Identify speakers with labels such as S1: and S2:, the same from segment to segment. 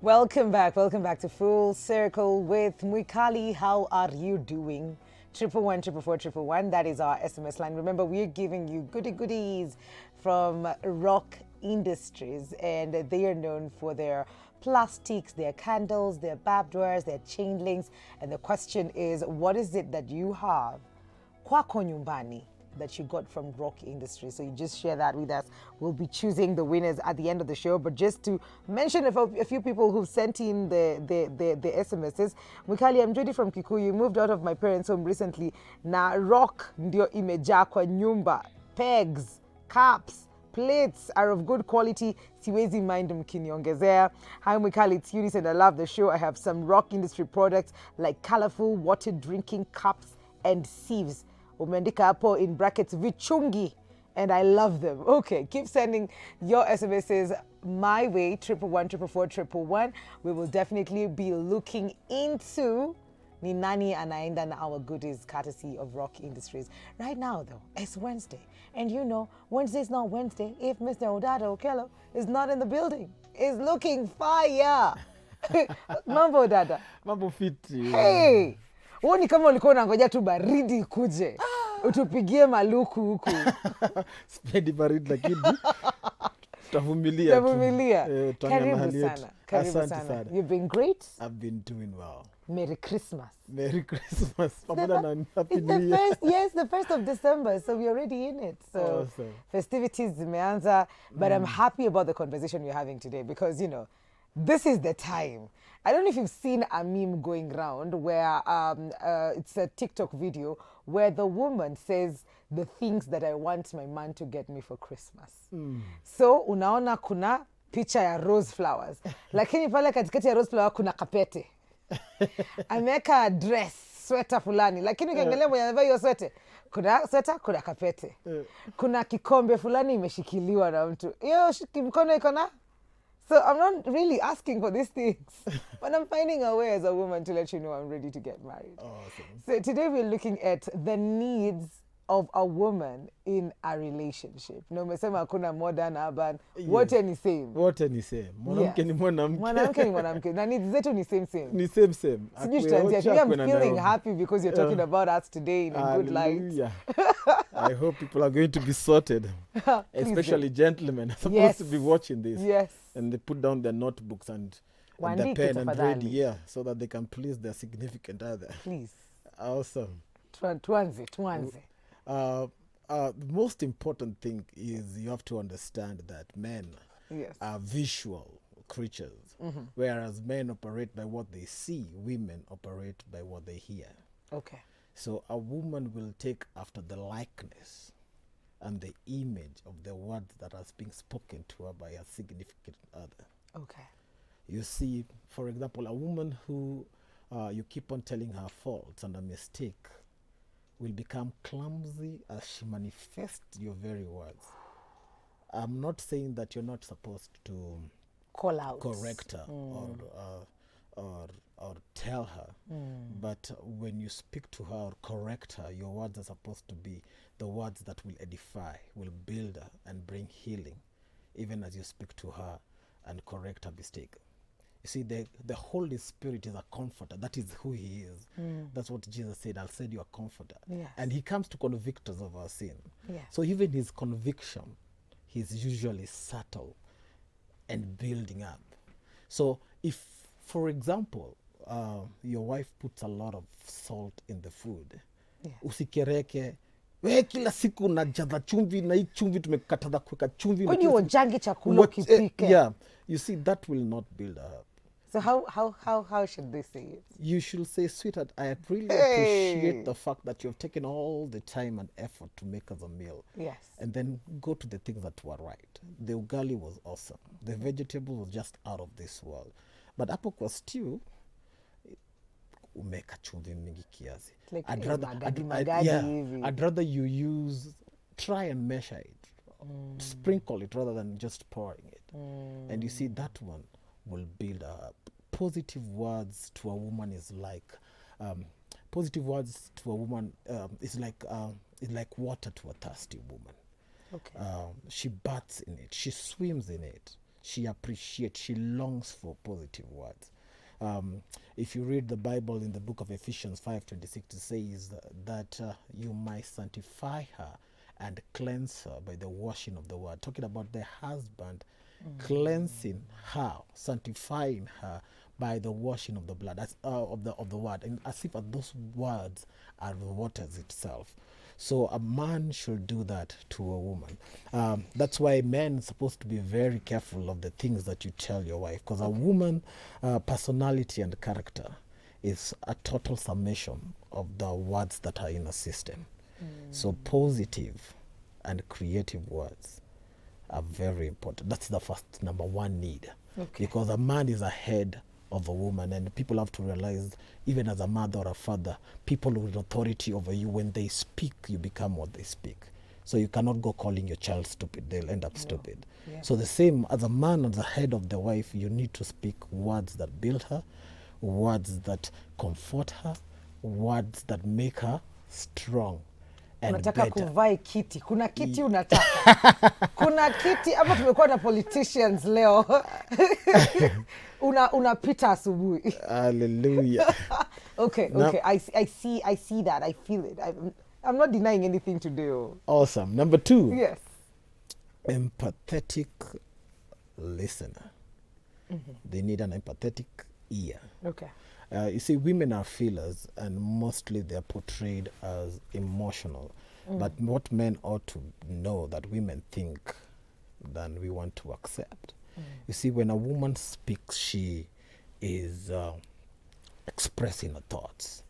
S1: Welcome back to Full Circle with Mwikali. How are you doing? 111 that is our SMS line. Remember, we're giving you goodies from Rock Industries, and they are known for their plastics, their candles, their barbed wires, their chain links. And the question is, what is it that you have kwako nyumbani that you got from Rock Industries? So you just share that with us. We'll be choosing the winners at the end of the show. But just to mention a few people who've sent in the SMSs. Mwikali, I'm Judy from Kikuyu. Moved out of my parents' home recently. Na rock ndio imejaa kwa nyumba. Pegs, cups, plates are of good quality. Siwezi mind mkiniongezea. Hi Mwikali, it's Eunice and I love the show. I have some Rock Industry products like colorful water drinking cups and sieves. Umeandika hapo in brackets vichungi, and I love them. Okay, keep sending your SMSs my way, 111 We will definitely be looking into ni nani anaenda na our goodies courtesy of Rock Industries. Right now though, it's Wednesday, and you know Wednesday's not Wednesday if Mr. Odada Okello is not in the building. Is looking fire. Mambo Odada.
S2: Mambo fiti.
S1: Hey, uoni kama ulikuwa unangoja tu baridi kuje utupigie maluku huku.
S2: Sipendi baridi lakini tutavumilia.
S1: Karibu sana. You've been great.
S2: I've been doing well.
S1: Merry Christmas.
S2: Merry Christmas. Happy
S1: It's
S2: New Year.
S1: the 1st of December, so we're already in it. So
S2: awesome.
S1: Festivities zimeanza, but I'm happy about the conversation we're having today because, you know, this is the time. I don't know if you've seen a meme going around where it's a TikTok video where the woman says the things that I want my man to get me for Christmas. So unaona kuna picha ya rose flowers. Lakini pale katikati ya rose flower kuna kapete. Ameweka dress, sweater fulani. Lakini ukiangalia mwenye amevaa hiyo sweater, kuna sweater, kuna kapete. Kuna kikombe fulani imeshikiliwa na mtu. Hiyo mkono iko na. So I'm not really asking for these things, but I'm finding a way as a woman to let you know I'm ready to get married.
S2: Awesome.
S1: So today we're looking at the needs of a woman in a relationship. No, umesema hakuna modern, urban, wote ni same.
S2: Wote ni same. Mwanamke ni mwanamke.
S1: Mwanamke ni mwanamke. Na needs zetu ni same.
S2: Ni same.
S1: Sijui tutaanzia. I'm feeling happy because you're talking about us today in a good light.
S2: I hope people are going to be sorted. Especially gentlemen are supposed to be watching this.
S1: Yes.
S2: And they put down their notebooks and the pen and ready, so that they can please their significant other.
S1: Please.
S2: Awesome.
S1: Tuanze.
S2: The most important thing is you have to understand that men are visual creatures, whereas men operate by what they see, women operate by what they hear.
S1: Okay.
S2: So a woman will take after the likeness and the image of the words that has been spoken to her by a significant other.
S1: Okay.
S2: You see, for example, a woman who you keep on telling her faults and a mistake will become clumsy as she manifests your very words. I'm not saying that you're not supposed to
S1: call out,
S2: correct her or tell her, but when you speak to her or correct her, your words are supposed to be the words that will edify, will build her and bring healing, even as you speak to her and correct her mistake. You see, the Holy Spirit is a comforter. That is who he is. That's what Jesus said, I'll send you a comforter.
S1: Yes.
S2: And he comes to convict us of our sin.
S1: Yes.
S2: So even his conviction, he's usually subtle and building up. So if, for example, your wife puts a lot of salt in the food, usikereke, we kila siku unajaza chumvi na hii chumvi tumekataza kuweka chumvi.
S1: Kwani uonjangi chakula ukipika?
S2: Yeah, you see, that will not build her up.
S1: So how should they say it?
S2: You should say, sweetheart, I really appreciate the fact that you've taken all the time and effort to make us a meal.
S1: Yes.
S2: And then go to the things that were right. The ugali was awesome. The vegetable was just out of this world. But hapo kwa stew, umeka chumvi mingi kiasi.
S1: Like
S2: I'd rather you use, try and measure it. Sprinkle it rather than just pouring it. And you see, that one will build up. Positive words to a woman is like water to a thirsty woman.
S1: Okay.
S2: She baths in it. She swims in it. She appreciates, she longs for positive words. If you read the Bible in the book of Ephesians 5:26, it says that you might sanctify her and cleanse her by the washing of the word. Talking about the husband cleansing her, sanctifying her by the washing of the blood, of the word, and as if those words are the waters itself. So a man should do that to a woman. That's why men are supposed to be very careful of the things that you tell your wife, because a woman, personality and character is a total summation of the words that are in a system. So positive and creative words are very important. That's the first number one need. Because a man is ahead of a woman, and people have to realize, even as a mother or a father, people with authority over you, when they speak, you become what they speak. So you cannot go calling your child stupid, they'll end up stupid. So the same, as a man, as the head of the wife, you need to speak words that build her, words that comfort her, words that make her strong.
S1: Unataka kuvai kiti, kuna kiti unataka. Kuna kiti, ama tumekuwa na politicians leo. Unapita asubuhi.
S2: Hallelujah.
S1: Okay, I see that, I feel it. I'm not denying anything today.
S2: Awesome. Number 2.
S1: Yes.
S2: Empathetic listener. They need an empathetic ear.
S1: Okay.
S2: You see, women are feelers, and mostly they're portrayed as emotional. But what men ought to know, that women think than we want to accept. You see, when a woman speaks, she is expressing her thoughts.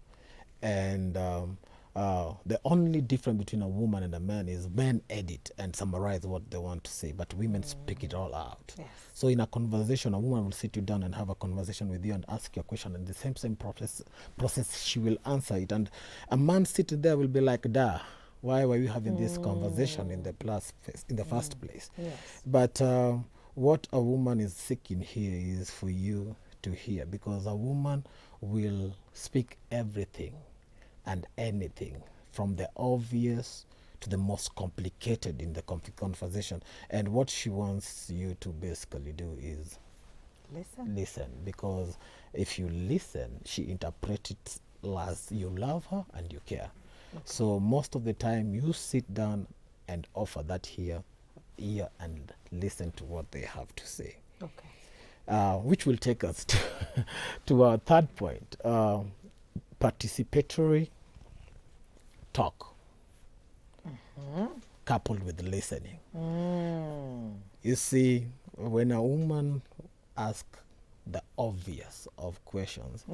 S2: And the only difference between a woman and a man is men edit and summarize what they want to say, but women speak it all out.
S1: Yes.
S2: So in a conversation, a woman will sit you down and have a conversation with you and ask you a question, and the same process she will answer it. And a man sitting there will be like, "Duh, why were you having this conversation in the first place?"
S1: Yes.
S2: But what a woman is seeking here is for you to hear, because a woman will speak everything and anything, from the obvious to the most complicated in the conversation. And what she wants you to basically do is listen, because if you listen, she interprets it as you love her and you care. So most of the time, you sit down and offer that ear and listen to what they have to say. Which will take us to our third point. Participatory talk coupled with listening. You see, when a woman asks the obvious of questions,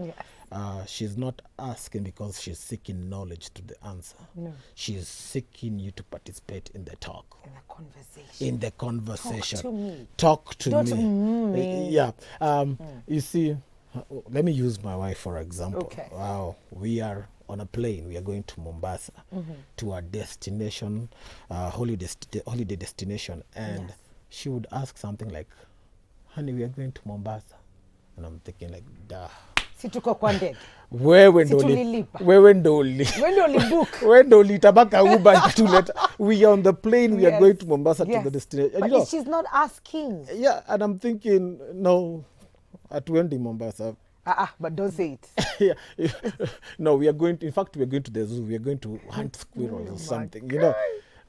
S2: she's not asking because she's seeking knowledge to the answer. She's seeking you to participate in the talk, in the conversation. Talk to me. Yeah. You see, let me use my wife for example. Wow, we are on a plane. We are going to Mombasa, to a destination, holiday destination, and she would ask something like, "Honey, we are going to Mombasa," and I'm thinking like, "Duh.
S1: Si tuko kwa ndege.
S2: Wewe ndo litabaka Uber ikatuleta. We are on the plane. We are going to Mombasa to the destination."
S1: But she's not asking.
S2: Yeah, and I'm thinking, no, hatuendi Mombasa.
S1: But don't say it.
S2: Yeah. No, we are going to, in fact, we are going to the zoo. We are going to hunt squirrels or something, you know.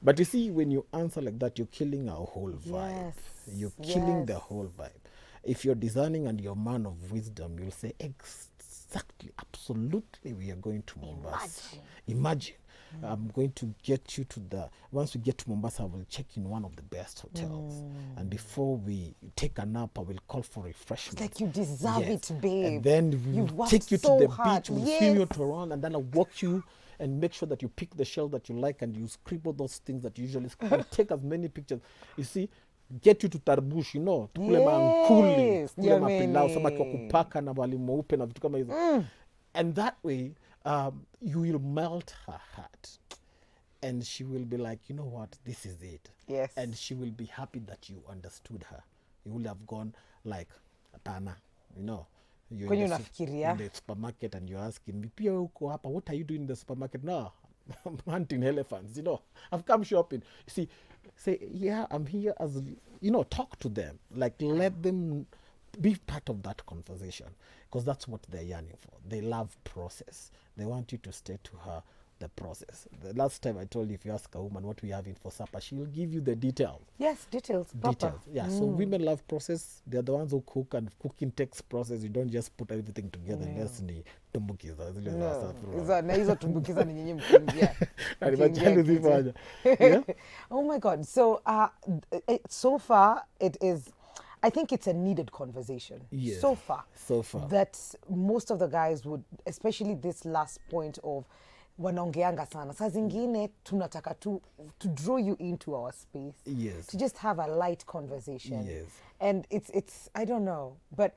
S2: But you see, when you answer like that, you're killing our whole vibe. You're killing the whole vibe. If you're discerning and you're a man of wisdom, you'll say, exactly, absolutely, we are going to Mombasa. Imagine. I'm going to get you to once we get to Mombasa, I will check in one of the best hotels. And before we take a nap, I will call for refreshment.
S1: It's like, you deserve it, babe.
S2: And then we'll take you to the beach, we'll swim you around, and then I'll walk you and make sure that you pick the shell that you like, and you scribble those things that you usually scribble. Take as many pictures. You see, get you to Tarbush, you know, tukule mankuli, tukule mapilau, samaki wa kupaka na wali mweupe na vitu kama hizo. And that way, you will melt her heart, and she will be like, you know what, this is it.
S1: Yes.
S2: And she will be happy that you understood her. You will have gone like, "Apana," you know. You're in the supermarket and you're asking me, "Pia uko hapa, what are you doing in the supermarket?" "No, hunting elephants. I've come shopping. See, say, yeah, I'm here as, talk to them. Like, let them be part of that conversation, because that's what they're yearning for. They love process. They want you to stay to her the process. The last time I told you, if you ask a woman what we having for supper, she'll give you the details.
S1: Yes, details, proper.
S2: Yeah, so women love process. They're the ones who cook, and cooking takes process. You don't just put everything together unless ni tumbukiza zile za saffron.
S1: Na hizo tumbukiza ni nyinyi mkiingia.
S2: Na nimejali zifanya. Yeah?
S1: Oh my God. So so far it is, I think it's a needed conversation.
S2: Yes.
S1: So far. That most of the guys would, especially this last point of wanaongeanga sana. Saa zingine tunataka to draw you into our space.
S2: Yes.
S1: To just have a light conversation.
S2: Yes.
S1: And it's I don't know, but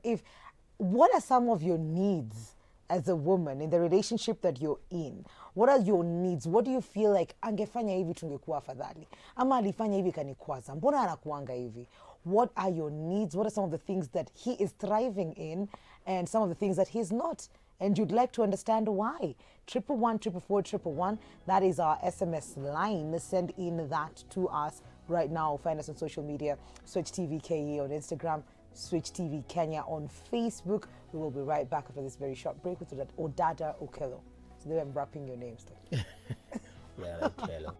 S1: what are some of your needs as a woman in the relationship that you're in? What are your needs? What do you feel like angefanya hivi tungekuwa afadhali? Ama alifanya hivi kanikwaza. Mbona anakuanga hivi? What are your needs? What are some of the things that he is thriving in and some of the things that he's not? And you'd like to understand why. 111-444-111. That is our SMS line. Send in that to us right now. Find us on social media. Switch TV KE on Instagram. Switch TV Kenya on Facebook. We will be right back after this very short break with Odada Okello. So they were wrapping your names.
S2: Yeah, Okello.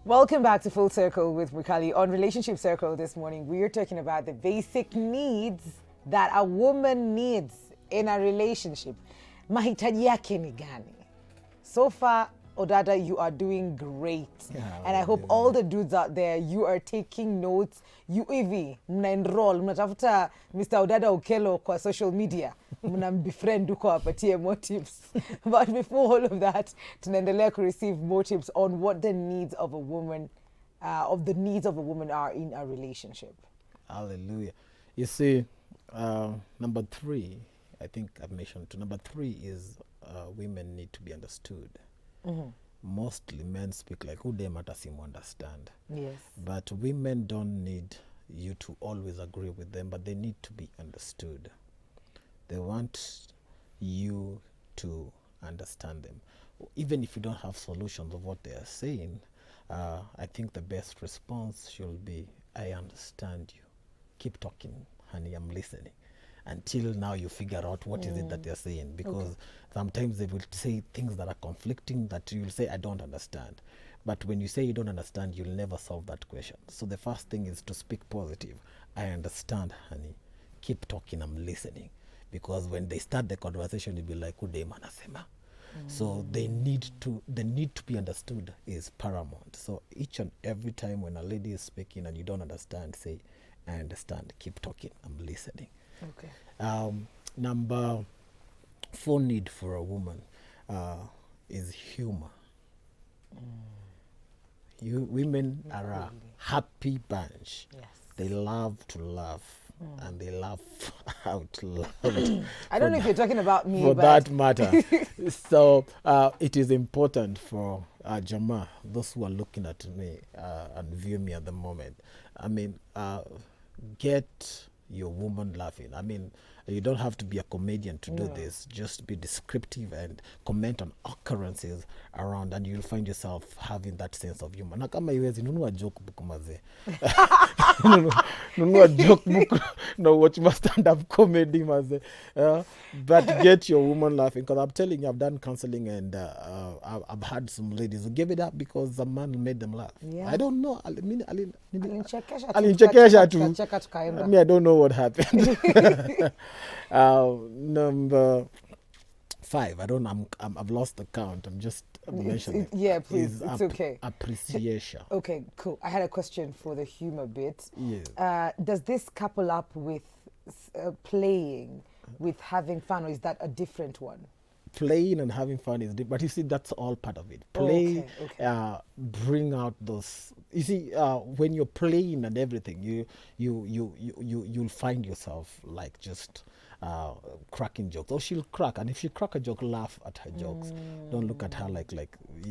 S1: Welcome back to Full Circle with Mukali. On Relationship Circle this morning, we are talking about the basic needs that a woman needs in a relationship. Mahitaji yake ni gani? So far, Odada, you are doing great.
S2: Yeah,
S1: and I hope all the dudes out there, you are taking notes. You hivi, mna enroll, mnatafuta Mr. Odada Okello kwa social media. Mnambefriend uko apatie more tips. But before all of that, tunaendelea to receive more tips on what the needs of a woman, are in a relationship.
S2: Hallelujah. You see, number 3, I think I've mentioned to. Number 3 is women need to be understood. Mm-hmm. Mostly men speak like who they matter seem understand.
S1: Yes.
S2: But women don't need you to always agree with them, but they need to be understood. They want you to understand them. Even if you don't have solutions of what they are saying, I think the best response should be, I understand you. Keep talking, honey, I'm listening. Until now you figure out what is it that they're saying. Because sometimes they will say things that are conflicting that you'll say, I don't understand. But when you say you don't understand, you'll never solve that question. So the first thing is to speak positive. I understand, honey. Keep talking, I'm listening. Because when they start the conversation, you'll be like, ude manasema. So the need to be understood is paramount. So each and every time when a lady is speaking and you don't understand, say, I understand, keep talking, I'm listening.
S1: Okay.
S2: Number 4 need for a woman is humor. Women are a happy bunch.
S1: Yes.
S2: They love to laugh and they laugh out loud.
S1: I don't know if you're talking about me,
S2: for
S1: but
S2: that matter. So it is important for Jama, those who are looking at me and view me at the moment. I mean, get your woman laughing. I mean, you don't have to be a comedian to do this. Just be descriptive and comment on occurrences around, and you'll find yourself having that sense of humor. Na kama iwezi, nunua joke book maze. Nunua joke book, no watch my stand-up comedy maze. But get your woman laughing, because I'm telling you, I've done counseling and I've had some ladies who gave it up because the man made them laugh.
S1: Yeah.
S2: I don't know. Alinchekesha tu. I mean, I don't know what happened. Number 5. I've lost the count. I'm just mentioning.
S1: Yeah, please. It's okay.
S2: Appreciation.
S1: Okay, cool. I had a question for the humor bit.
S2: Yes.
S1: Does this couple up with playing, with having fun, or is that a different one?
S2: Playing and having fun is different, but you see, that's all part of it. Play, bring out those. You see, when you're playing and everything, you'll find yourself like just cracking jokes, or she'll crack, and if she crack a joke, laugh at her jokes. Don't look at her like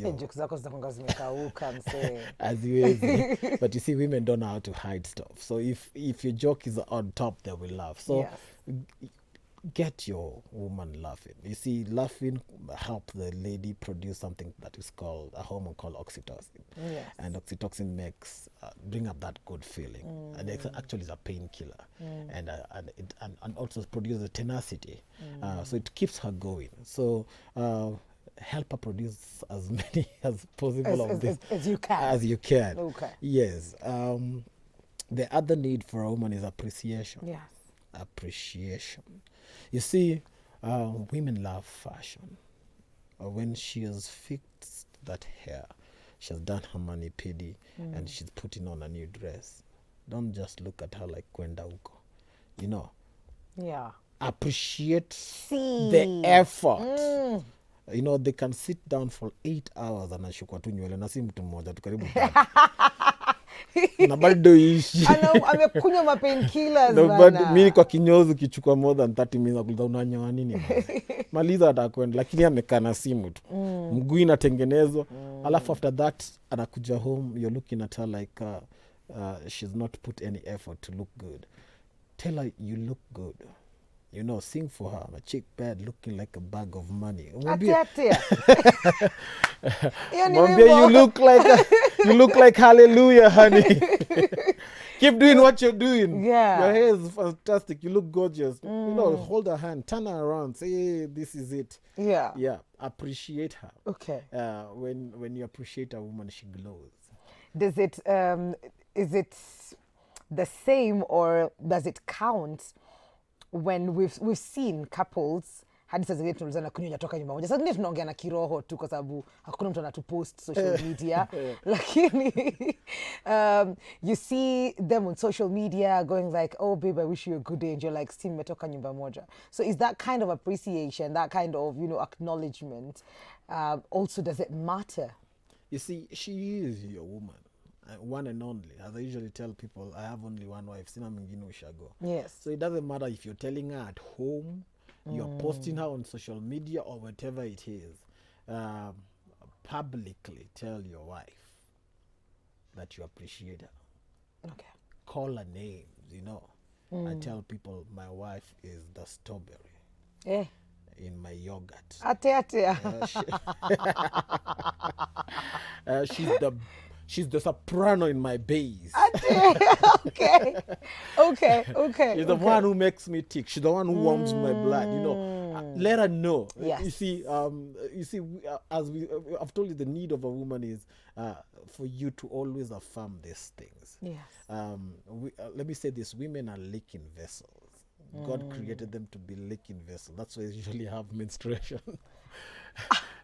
S1: Hey, jokes zako zitakuwa zimekauka msee.
S2: Haziwezi. But you see, women don't know how to hide stuff. So if your joke is on top, they will laugh. So
S1: Yes.
S2: get your woman laughing. You see, laughing help the lady produce something that is called a hormone called oxytocin.
S1: Yes.
S2: And oxytocin makes bring up that good feeling, and it actually is a painkiller, and also produces tenacity. So it keeps her going. So help her produce as many as possible of this
S1: as you can.
S2: As you can.
S1: Okay.
S2: Yes. The other need for a woman is appreciation.
S1: Yes.
S2: Appreciation. You see, women love fashion. When she has fixed that hair, she has done her mani pedi, and she's putting on a new dress, don't just look at her like kwenda huko. You know,
S1: Yeah.
S2: appreciate
S1: See.
S2: the effort. You know, they can sit down for 8 hours anashukwa tu nywele na si mtu mmoja tu karibu na bado ishi.
S1: Amekunywa mapainkillers
S2: No, but
S1: bana.
S2: mimi kwa kinyozi kichukua more than 30 minutes kuliza unanyoa nini maliza atakwenda, lakini amekaa na simu tu, mguu inatengenezwa, alafu after that anakuja home, you're looking at her like she's not put any effort to look good. Tell her you look good. You know, sing for her. A chick bed looking like a bag of money.
S1: Ate.
S2: Mwambie, you look like hallelujah, honey. Keep doing what you're doing.
S1: Yeah.
S2: Your hair is fantastic. You look gorgeous. You know, hold her hand, turn her around, say, hey, this is it.
S1: Yeah.
S2: Yeah. Appreciate her.
S1: Okay.
S2: When you appreciate a woman, she glows.
S1: Does it is it the same, or does it count when we've seen couples hadi saa zingine tunaulizana kunywa hajatoka nyumba moja. Saa zingine tunaongea na kiroho tu kwa sababu hakuna mtu anatupost social media. Lakini you see them on social media going like, oh babe, I wish you a good day, and you're like, still mmetoka nyumba moja. So is that kind of appreciation, that kind of, you know, acknowledgement, also does it matter?
S2: You see, she is your woman. One and only. As I usually tell people, I have only one wife. Sina mwingine ushago.
S1: Yes.
S2: So it doesn't matter if you're telling her at home, you're posting her on social media, or whatever it is. Publicly tell your wife that you appreciate her.
S1: Okay.
S2: Call her names, you know. I tell people my wife is the strawberry in my yogurt.
S1: Ate.
S2: She's the soprano in my bass.
S1: Okay.
S2: She's the one who makes me tick. She's the one who warms my blood. You know, let her know.
S1: Yes.
S2: You see, as I've told you, the need of a woman is for you to always affirm these things.
S1: Yes.
S2: Let me say this: women are leaking vessels. God created them to be leaking vessels. That's why they usually have menstruation.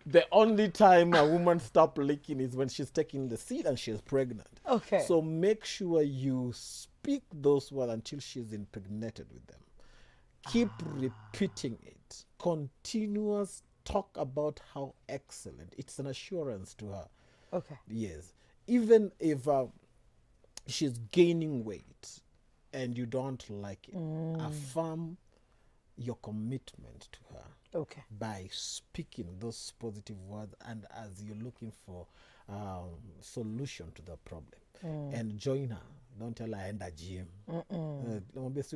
S2: The only time a woman stops leaking is when she's taking the seed and she's pregnant.
S1: Okay.
S2: So make sure you speak those words until she's impregnated with them. Keep repeating it. Continuous talk about how excellent. It's an assurance to her.
S1: Okay.
S2: Yes. Even if she's gaining weight and you don't like it, affirm your commitment to her.
S1: Okay.
S2: By speaking those positive words, and as you're looking for solution to the problem, and join her. Don't tell her enda gym.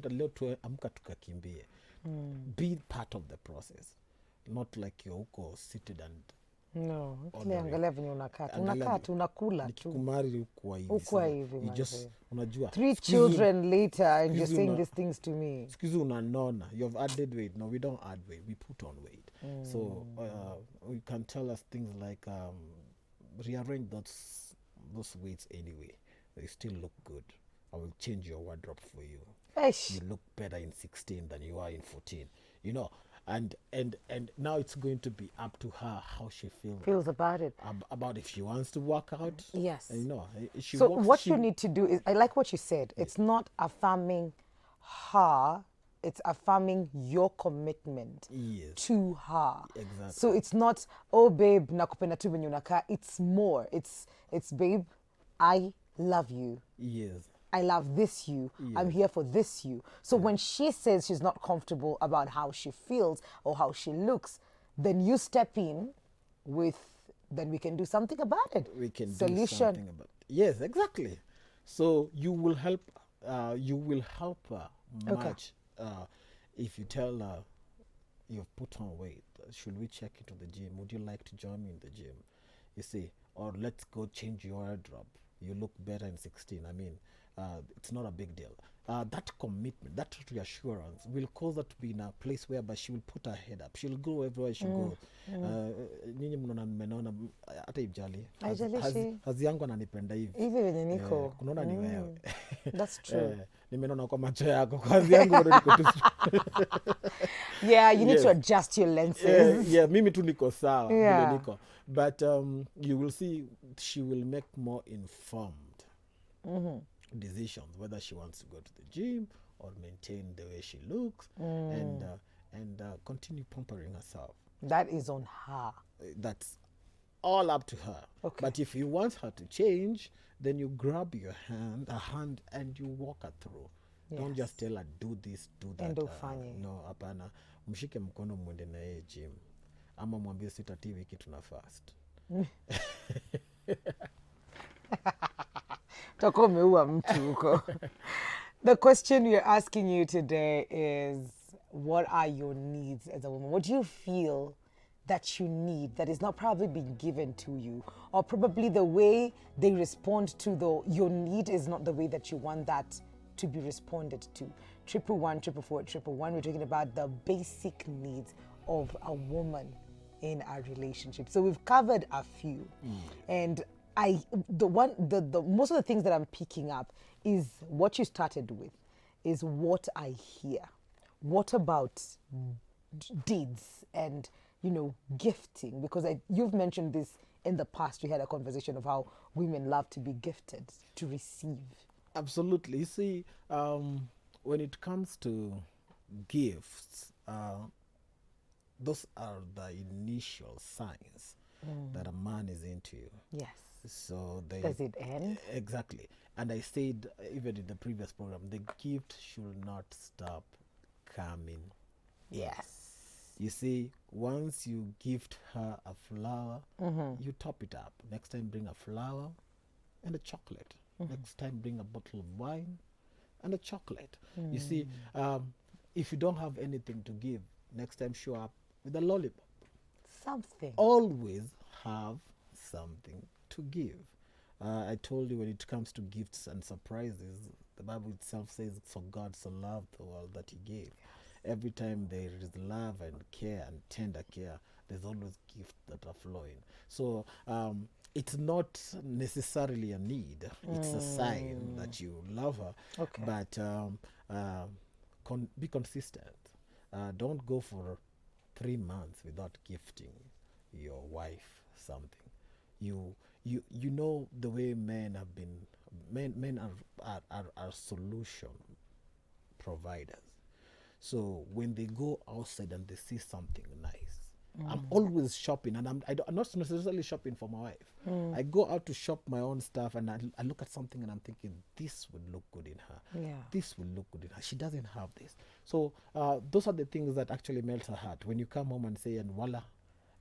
S2: Leo amka tukakimbie. Be part of the process, not like you're huko seated and
S1: no. Angalia venye unakaa tu unakula tu.
S2: Kumari
S1: ukwa hivi.
S2: You just unajua 3
S1: children later and you're saying these things to me.
S2: Excuse unanona. You've added weight. No, we don't add weight. We put on weight. So you can tell us things like rearrange those weights anyway. They still look good. I will change your wardrobe for you.
S1: Eish.
S2: You look better in 16 than you are in 14. You know, and now it's going to be up to her how she feels
S1: about it.
S2: About if she wants to work out.
S1: Yes.
S2: You know,
S1: you need to do is, I like what you said. It's not affirming her. It's affirming your commitment to her.
S2: Exactly.
S1: So it's not, oh babe, nakupenda tu venye unakaa. It's more. It's babe, I love you.
S2: Yes.
S1: I love this you. I'm here for this you. So when she says she's not comfortable about how she feels or how she looks, then you step in with, then we can do something about it.
S2: We can
S1: Solution.
S2: do something about it. Yes, exactly. So you will help her much if you tell her you've put on weight. Should we check into the gym? Would you like to join me in the gym? You see, or let's go change your wardrobe. You look better in 16. I mean, it's not a big deal. That commitment, that reassurance will cause her to be in a place whereby she will put her head up. She'll go everywhere she goes. Nyinyi mnaona mmenaona hata ijali. Hazi yangu ananipenda hivi.
S1: Hivi venye niko.
S2: Kunaona ni wewe.
S1: That's true.
S2: Nimenaona kwa macho yako. Kwa hazi yangu bado niko tu.
S1: Yeah, you need to adjust your lenses.
S2: Yeah, mimi tu niko sawa. Vile niko. But you will see she will make more informed decisions whether she wants to go to the gym or maintain the way she looks and continue pampering herself.
S1: That is on her.
S2: That's all up to her.
S1: Okay.
S2: But if you want her to change, then you grab her hand and you walk her through.
S1: Yes.
S2: Don't just tell her do this, do that.
S1: Endo ufanye.
S2: No, hapana. Mshike mkono mwende na yeye gym. Ama mwambie sitati wiki tuna fast.
S1: The question we're asking you today is, what are your needs as a woman? What do you feel that you need that is not probably being given to you? Or probably the way they respond to your need is not the way that you want that to be responded to. 111 444 111. We're talking about the basic needs of a woman in a relationship. So we've covered a few. And most of the things that I'm picking up is what you started with, is what I hear. What about deeds and, gifting? Because you've mentioned this in the past. We had a conversation of how women love to be gifted, to receive.
S2: Absolutely. You see, when it comes to gifts, those are the initial signs that a man is into you.
S1: Yes.
S2: So
S1: does it end?
S2: Exactly. And I said, even in the previous program, the gift should not stop coming.
S1: Yes.
S2: You see, once you gift her a flower, you top it up. Next time, bring a flower and a chocolate. Next time, bring a bottle of wine and a chocolate. You see, if you don't have anything to give, next time show up with a lollipop.
S1: Something.
S2: Always have something to give. I told you, when it comes to gifts and surprises, the Bible itself says, for God so loved the world that he gave. Every time there is love and care and tender care, there's always gifts that are flowing. So it's not necessarily a need. It's a sign that you love her.
S1: Okay.
S2: But be consistent. Don't go for 3 months without gifting your wife something. You know the way men have been. Men are solution providers. So when they go outside and they see something nice, I'm always shopping, and I'm not necessarily shopping for my wife. I go out to shop my own stuff, and I look at something and I'm thinking, this would look good in her.
S1: Yeah.
S2: This will look good in her. She doesn't have this. So those are the things that actually melt her heart. When you come home and say, and voila,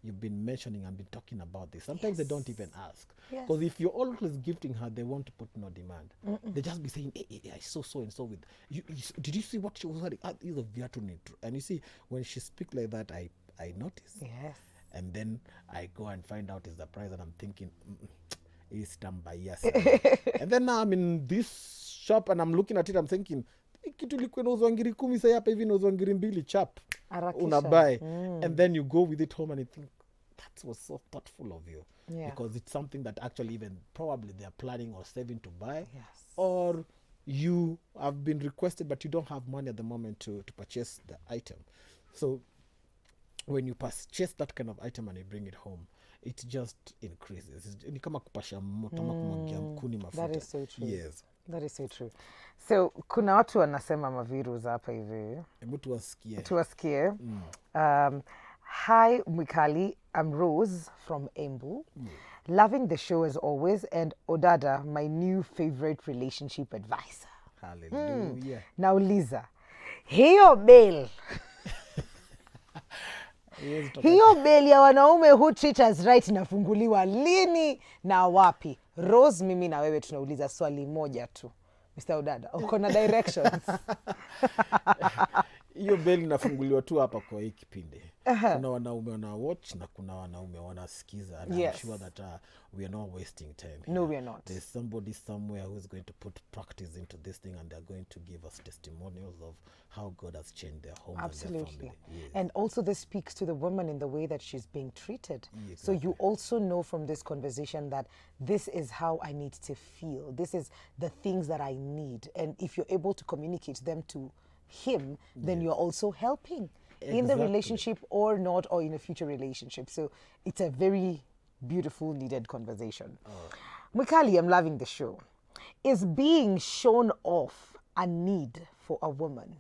S2: you've been mentioning and been talking about this. Sometimes they don't even ask. Because if you're always gifting her, they want to put no demand. They just be saying, hey, I saw so and so with you. Did you see what she was wearing? And you see, when she speaks like that, I notice.
S1: Yes.
S2: And then I go and find out is the price, and I'm thinking, it's yes. And then now I'm in this shop and I'm looking at it, I'm thinking, kitu ilikuwa inauzwa ngiri 10 sasa hapa hivi inauzwa ngiri 2 chap. Unabuy. And then you go with it home and you think, that was so thoughtful of you.
S1: Yeah.
S2: Because it's something that actually even probably they're planning or saving to buy.
S1: Yes.
S2: Or you have been requested but you don't have money at the moment to purchase the item. So when you purchase that kind of item and you bring it home, it just increases. Ni kama kupasha moto ama kumwagia mkuni mafuta.
S1: That is so true.
S2: Yes.
S1: That is so true. So kuna watu wanasema mavirus hapa hivi.
S2: Hebu tuwasikie.
S1: Hi, Mwikali. I'm Rose from Embu. Loving the show as always, and Odada, my new favorite relationship advisor.
S2: Hallelujah.
S1: Now, Lisa, hiyo bail,
S2: Yes,
S1: hiyo bail ya wanaume who treat us right inafunguliwa lini na wapi? Rose, mimi na wewe tunauliza swali moja tu. Mr. Odada, uko na directions?
S2: hiyo beli inafunguliwa tu hapa kwa hii kipindi. Kuna wanaume wana watch na kuna wanaume wanasikiza, and
S1: Yes.
S2: I'm sure that we are not wasting time
S1: No,
S2: here.
S1: we are not.
S2: There's somebody somewhere who's going to put practice into this thing, and they're going to give us testimonials of how God has changed their home and their
S1: Absolutely.
S2: family. Yes.
S1: And also this speaks to the woman in the way that she's being treated.
S2: Yeah,
S1: So you also know from this conversation that this is how I need to feel. This is the things that I need. And if you're able to communicate them to him, then you're also helping in the
S2: Exactly.
S1: relationship or not, or in a future relationship. So it's a very beautiful, needed conversation. Mwikali, I'm loving the show. Is being shown off a need for a woman?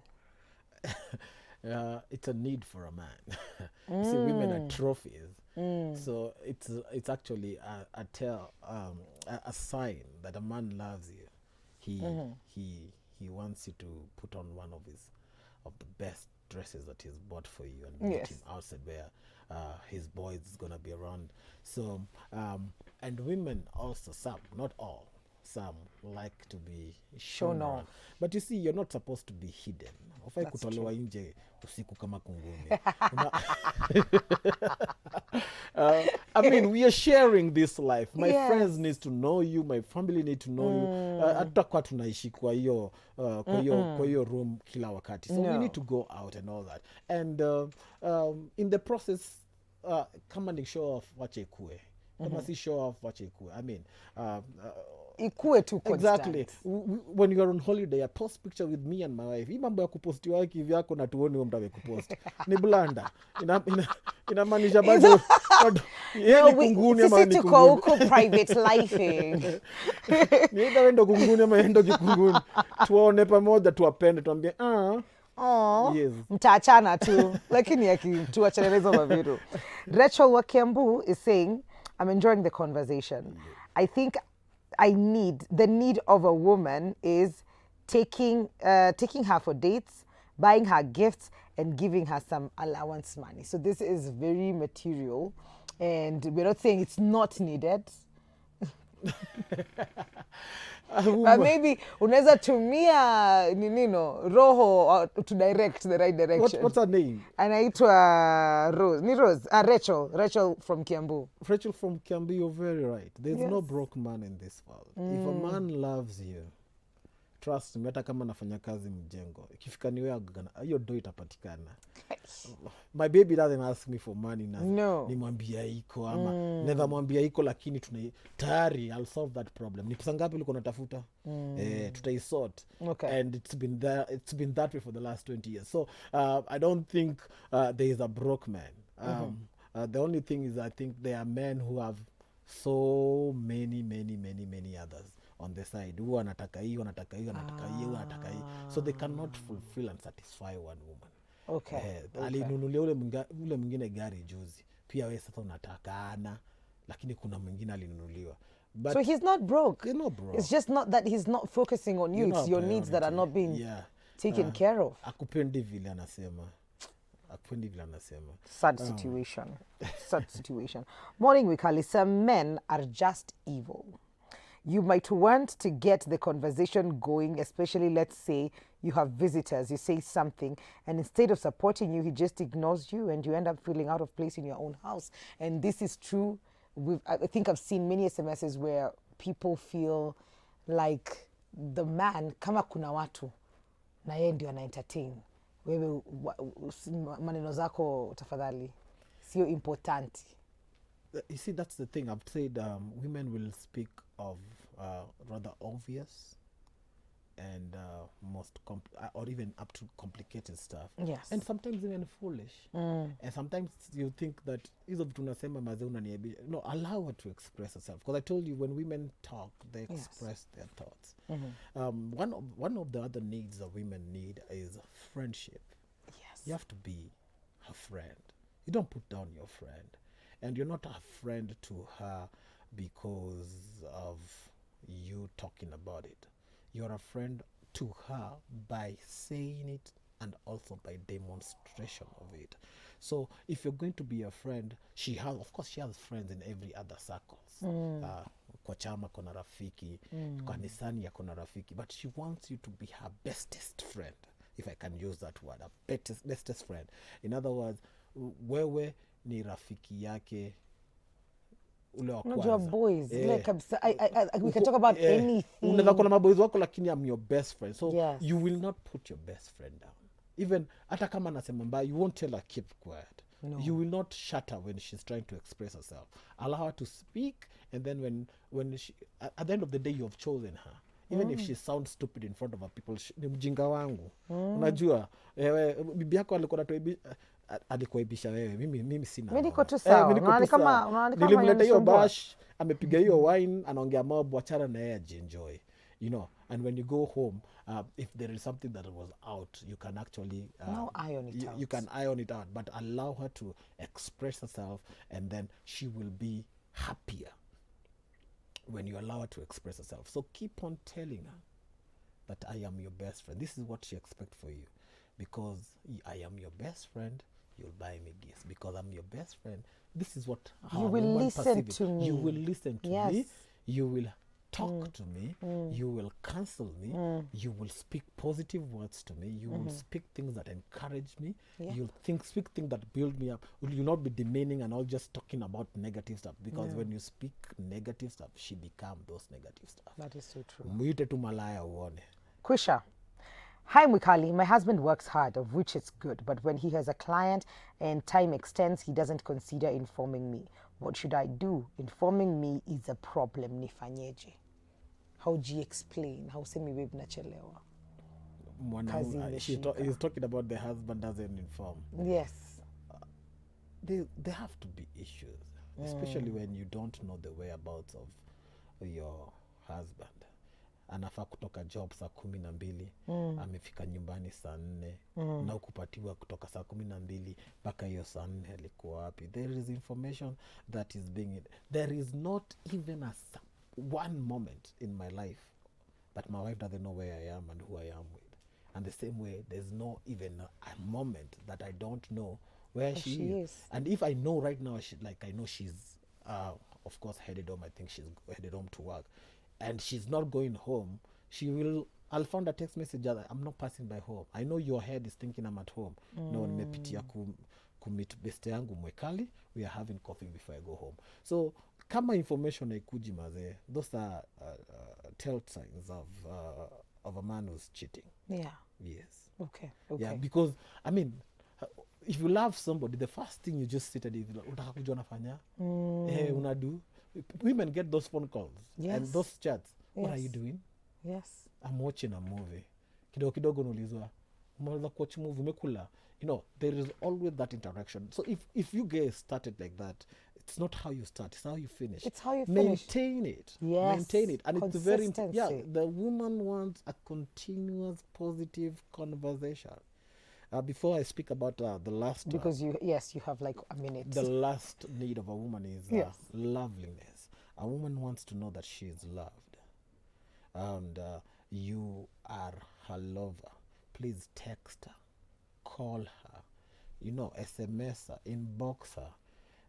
S2: It's a need for a man. You see, women are trophies. So it's actually a sign that a man loves you. He wants you to put on one of the best dresses that he's bought for you and meet
S1: Yes.
S2: him outside where his boys is gonna be around. So and women also, some, not all, some like to be shown
S1: Shown
S2: off.
S1: off.
S2: But you see, you're not supposed to be hidden. Hufai
S1: That's
S2: kutolewa nje usiku kama kunguni. I mean, we are sharing this life. My
S1: Yes.
S2: friends need to know you. My family need to know you. Hatutakuwa tunaishi kwa hiyo room kila wakati. So we
S1: No.
S2: need to go out and all that. And in the process, kama ni show off, wache ikue. Kama si show off, wache ikue. I mean,
S1: Ikue tu constant.
S2: exactly. When you are on holiday, I post picture with me and my wife. Hii mambo ya kupostiwa kivyako na tuoni huyo mtu amekupost ni blanda. Inamaanisha bado yeye
S1: No,
S2: ni kunguni ama
S1: sisi
S2: ni
S1: tuko
S2: kunguni.
S1: huko private lifing.
S2: Ni either wewe ndo kunguni ama yeye ndo kikunguni. Tuone pamoja, tuwapende, tuambie
S1: Oh,
S2: yes.
S1: mtaachana tu lakini akituachanelezo maviru. Rachel wa Kiambu is saying, I'm enjoying the conversation. I think the need of a woman is taking her for dates, buying her gifts, and giving her some allowance money. So this is very material, and we're not saying it's not needed. But maybe unaweza tumia ninino roho to direct the right direction.
S2: What's her name?
S1: Anaitwa Rose. Ni Rose. Rachel from Kiambu.
S2: Rachel from Kiambu, you're very right. There's no
S1: Yes.
S2: broke man in this world. If a man loves you, trust me, hata kama nafanya kazi mjengo, ikifika ni wewe hiyo do itapatikana. My baby doesn't ask me for money na
S1: No.
S2: nimwambia iko ama never mwambia iko, lakini tayari I'll solve that problem. Ni pesa ngapi ulikuwa unatafuta? Tutaisort.
S1: Okay.
S2: And it's been that way for the last 20 years. So I don't think there is a broke man. The only thing is, I think there are men who have so many others on the side who anataka hii, anataka hii, anataka hii, anataka hii, so they cannot fulfill and satisfy one woman.
S1: Okay.
S2: Alinunulia ule mwingine gari juzi, pia wewe sasa unatakana, lakini kuna mwingine alinunuliwa. But
S1: So he's not broke.
S2: he's not broke.
S1: It's just not that he's not focusing on you.
S2: You're
S1: It's
S2: not
S1: your needs that are not
S2: priority.
S1: being
S2: Yeah.
S1: taken care of.
S2: Akupendi vile anasema.
S1: Sad situation. Sad situation. Morning, Wikali. Some men are just evil. You might want to get the conversation going, especially, let's say, you have visitors, you say something, and instead of supporting you, he just ignores you, and you end up feeling out of place in your own house. And this is true. I think I've seen many SMSs where people feel like the man, kama kuna watu, na yeye ndio ana entertain. Wewe maneno zako tafadhali sio important.
S2: You see, that's the thing. I've said women will speak of rather obvious and or even up to complicated stuff.
S1: Yes.
S2: And sometimes even foolish. And sometimes you think that hizo vitu unasema mazee unaniambia. No, allow her to express herself. Because I told you, when women talk, they express their thoughts. One of the other needs that women need is friendship.
S1: Yes.
S2: You have to be her friend. You don't put down your friend. And you're not a friend to her because of you talking about it. You're a friend to her by saying it and also by demonstration of it. So if you're going to be a friend, of course she has friends in every other circles. Kwa chama kona rafiki, kanisani kona rafiki, but she wants you to be her bestest friend, if I can use that word, a bestest friend. In other words, wewe ni rafiki yake ule wa kwanza.
S1: Unajua boys, like we can talk about anything.
S2: Unaweza kuwa na maboys wako lakini I'm your best friend. So
S1: yes.
S2: You will not put your best friend down. Even hata kama anasema mbaya, you won't tell her keep quiet. No. You will not shut her when she's trying to express herself. Allow her to speak, and then when she, at the end of the day, you have chosen her. Even if she sounds stupid in front of her people, ni mjinga wangu. Unajua, bibi yako alikuaibisha wewe. Mimi sina.
S1: Mimi niko tu sawa. Unaona kama
S2: nilimleta hiyo bash, amepiga hiyo wine, anaongea mambo, achana na yeye ajienjoy. You know, and when you go home, if there is something that was out, you can actually
S1: iron it out.
S2: You can iron it out, but allow her to express herself, and then she will be happier when you allow her to express herself. So keep on telling her that I am your best friend. This is what she expects for you. Because I am your best friend, you'll buy me gifts. Because I'm your best friend, this is what
S1: you will listen to me.
S2: You will listen to
S1: yes.
S2: me. You will talk to me. You will counsel me. You will speak positive words to me. You will speak things that encourage me.
S1: Yeah.
S2: You'll speak things that build me up. You'll not be demeaning and all just talking about negative stuff. Because when you speak negative stuff, she becomes those negative stuff.
S1: That is so true.
S2: Mwite tu malaya uone.
S1: Kwisha. Hi Mwikali, my husband works hard, of which is good, but when he has a client and time extends, he doesn't consider informing me. What should I do? Informing me is a problem. Nifanyeje? How do you explain? How semi babe nachelewa?
S2: He's talking about the husband doesn't inform.
S1: Yes.
S2: There have to be issues, especially when you don't know the whereabouts of your husband. Anafaa kutoka job saa 12, amefika nyumbani saa 4, na ukupatiwa kutoka saa 12 mpaka hiyo saa 4 alikuwa wapi. There is information that is being... There is not even one moment in my life that my wife doesn't know where I am and who I am with. And the same way, there's no even a moment that I don't know where she is. And if I know right now, I know she's, of course, headed home. I think she's headed home to work. And she's not going home, I'll find a text message that I'm not passing by home. I know your head is thinking I'm at home. No, nimepitia kumit beste yangu Mwekali. We are having coffee before I go home. So, kama information haikuji mazee, those are tell signs of a man who's cheating.
S1: Yeah.
S2: Yes.
S1: Okay.
S2: Yeah, because, I mean, if you love somebody, the first thing you just sit and unataka kujua nafanya? Unadu? Women get those phone calls and those chats. What are you doing?
S1: Yes.
S2: I'm watching a movie. Kidogo nulizwa. Umaliza kuwatch movie umekula. You know, there is always that interaction. So if you guys started like that, it's not how you start, it's how you finish.
S1: It's how you finish.
S2: Maintain it.
S1: Yes.
S2: Maintain it. And it's very the woman wants a continuous positive conversation. Before I speak about the last...
S1: Because you have like a minute.
S2: The last need of a woman is loveliness. A woman wants to know that she is loved. And you are her lover. Please text her. Call her. SMS her. Inbox her.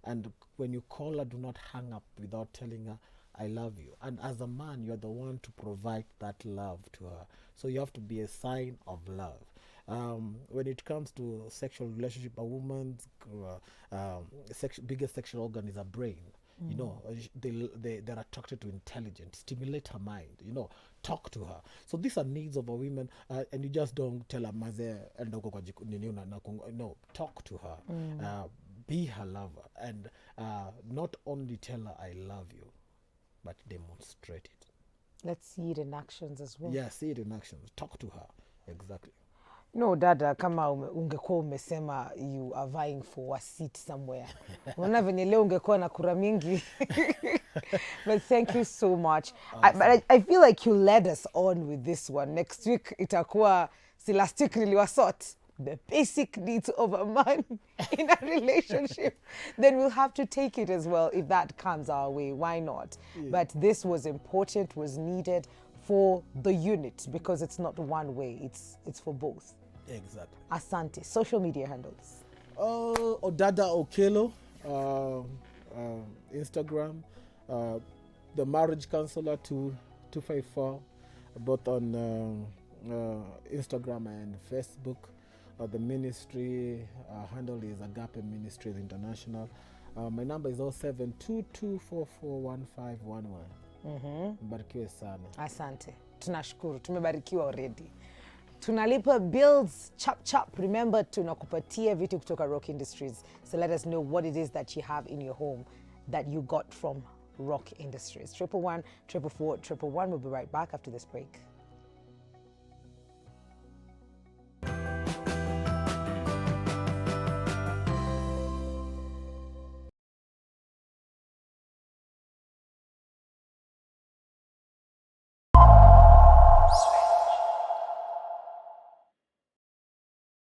S2: And when you call her, do not hang up without telling her, I love you. And as a man, you're the one to provide that love to her. So you have to be a sign of love. When it comes to sexual relationship, a woman's biggest sexual organ is her brain. They're attracted to intelligence. Stimulate her mind. Talk to her. So these are needs of a woman, and you just don't tell her maze no, talk to her. Be her lover, and not only tell her I love you, but demonstrate it.
S1: Let's see it in actions as well.
S2: Yeah, see it in actions. Talk to her. Exactly.
S1: No, dada, kama ungekuwa umesema you are vying for a seat somewhere. Unaona venye leo ungekuwa na kura mingi. But thank you so much. Awesome. I feel like you led us on with this one. Next week itakuwa, si last week niliwasort. the basic needs of a man in a relationship, then we'll have to take it as well if that comes our way. Why not?
S2: Yeah.
S1: But this was important, was needed for the unit, because it's not one way, it's for both.
S2: Exactly.
S1: Asante. Social media handles.
S2: Odada Okelo, Instagram, the marriage counselor 254, both on Instagram and Facebook. The ministry handle is Agape Ministries International. My number is 0722441511. Mbarikiwe sana.
S1: Asante. Tunashukuru. Tumebarikiwa already. Tunalipa bills chap chap. Remember, tunakupatia vitu kutoka Rock Industries. So let us know what it is that you have in your home that you got from Rock Industries. 111 444 111. We'll be right back after this break.